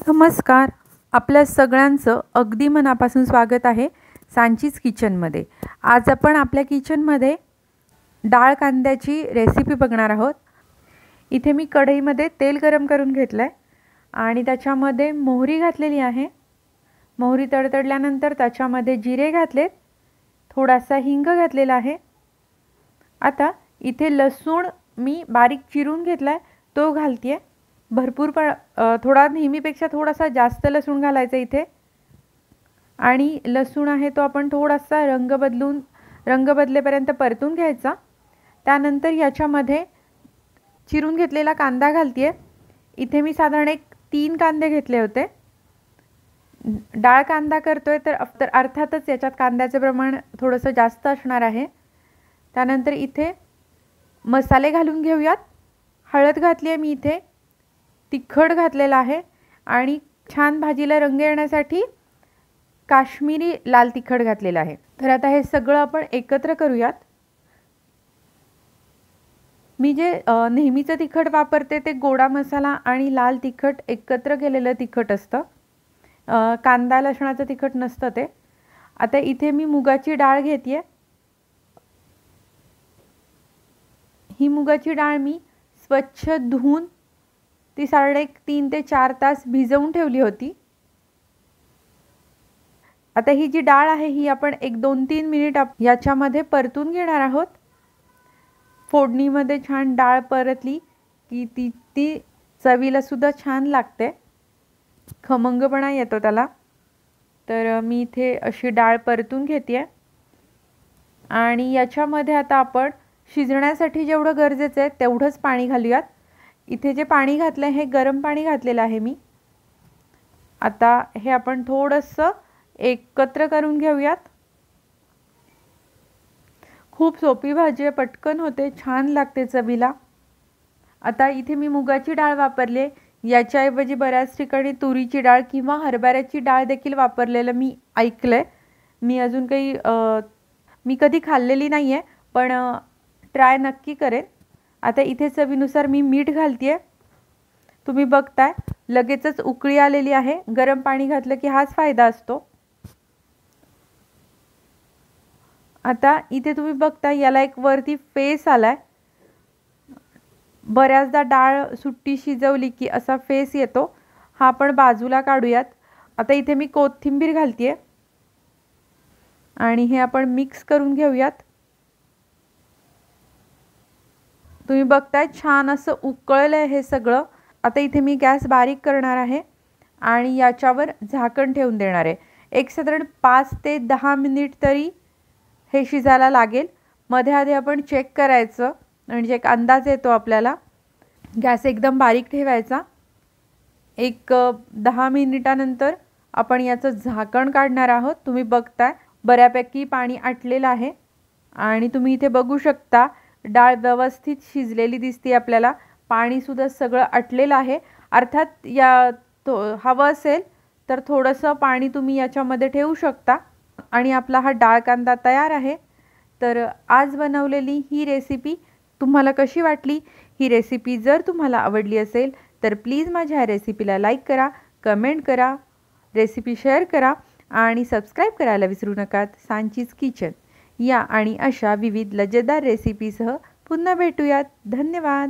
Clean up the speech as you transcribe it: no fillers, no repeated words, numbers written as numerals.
नमस्कार. आपल्या सगळ्यांचं अगदी मनापासून स्वागत आहे सांचीज किचनमध्ये. आज आपण आपल्या किचनमध्ये डाळ कांद्याची रेसिपी बघणार आहोत. इथे मी कढईमध्ये तेल गरम करून घेतलं आहे आणि त्याच्यामध्ये मोहरी घातलेली आहे. मोहरी तडतडल्यानंतर त्याच्यामध्ये जिरे घातलेत, थोडासा हिंग घातलेला आहे. आता इथे लसूण मी बारीक चिरून घेतला आहे, तो घालते आहे. भरपूर थोडा नेहमीपेक्षा थोडासा जास्त लसूण घालायचा इथे. आणि लसूण आहे तो आपण थोडासा रंग बदलेपर्यंत परतून घ्यायचा. त्यानंतर याच्यामध्ये चिरून घेतलेला कांदा घालते आहे. इथे मी साधारण 3 कांदे घेतले होते. डाळ कांदा करतोय तर अर्थातच याच्यात कांद्याचे प्रमाण थोडंसं जास्त असणार आहे. त्यानंतर इथे मसाले घालून घेऊयात. हळद घातली आहे मी इथे, तिखट घातलेला आहे आणि छान भाजीला रंग येण्यासाठी काश्मीरी लाल तिखट घातलेला आहे. तर आता हे सगळं आपण एकत्र करूयात. मी जे नेहमीचं तिखट वापरते ते गोडा मसाला आणि लाल तिखट एकत्र केलेलं तिखट असतं. कांदा लसणाचं तिखट नसतं ते. आता इथे मी मुगाची डाळ घेते. ही मुगाची डाळ मी स्वच्छ धुवून ती साधारण 3 ते 4 तास भिजवून ठेवली होती. आता ही जी डाळ आहे ही आपण 1-2-3 मिनिट याच्यामध्ये परतून घेणार आहोत. फोडणीमध्ये छान डाळ परतली की ती चवीला सुद्धा छान लागते, खमंगपणा येतो त्याला. तर मी इथे अशी डाळ परतून घेते आणि याच्यामध्ये आता आपण शिजण्यासाठी जेवढं गरजेचं आहे तेवढंच पाणी घालूयात. इथे जे पाणी घातलं आहे हे गरम पाणी घातलेलं आहे मी. आता हे आपण थोडंसं एकत्र करून घेऊयात. खूप सोपी भाजी आहे, पटकन होते, छान लागते चवीला. आता इथे मी मुगाची डाळ वापरली. याच्याऐवजी बऱ्याच ठिकाणी तुरीची डाळ किंवा हरभऱ्याची डाळ देखील वापरलेलं मी ऐकलंय. मी कधी खाल्लेली नाही आहे, पण ट्राय नक्की करेन. आता इथे चवीनुसार मी मीठ घालते. तुम्ही बघताय लगेचच उकळी आलेली आहे. गरम पाणी घातलं की हाच फायदा असतो. आता इथे तुम्ही बघताय याला एक वरती फेस आलाय. बऱ्याचदा डाळ सुट्टी शिजवली की असा फेस येतो. हा आपण बाजूला काढूयात. आता इथे मी कोथिंबीर घालते आणि हे आपण मिक्स करून घेऊयात. तुम्ही बघताय छान असं उकळलंय हे सगळं. आता इथे मी गॅस बारीक करणार आहे आणि याच्यावर झाकण ठेवून देणार आहे. एक साधारण 5 ते 10 मिनिट तरी हे शिजायला लागेल. मध्ये आधी आपण चेक करायचं म्हणजे एक अंदाज येतो आपल्याला. गॅस एकदम बारीक ठेवायचा. 10 मिनिटानंतर आपण याचं झाकण काढणार आहोत. तुम्ही बघताय बऱ्यापैकी पाणी आटलेलं आहे आणि तुम्ही इथे बघू शकता डाळ व्यवस्थित शिजलेली दिसते आपल्याला. पाणीसुद्धा सगळं आटलेलं आहे. अर्थात हवं असेल तर थोडंसं पाणी तुम्ही याच्यामध्ये ठेवू शकता. आणि आपला हा डाळ कांदा तयार आहे. तर आज बनवलेली ही रेसिपी तुम्हाला कशी वाटली? ही रेसिपी जर तुम्हाला आवडली असेल तर प्लीज माझ्या रेसिपीला लाईक करा, कमेंट करा, रेसिपी शेअर करा आणि सबस्क्राईब करायला विसरू नका. सांचीज किचन या आणि अशा विविध लज्जतदार रेसिपीसह पुन्हा भेटूयात. धन्यवाद.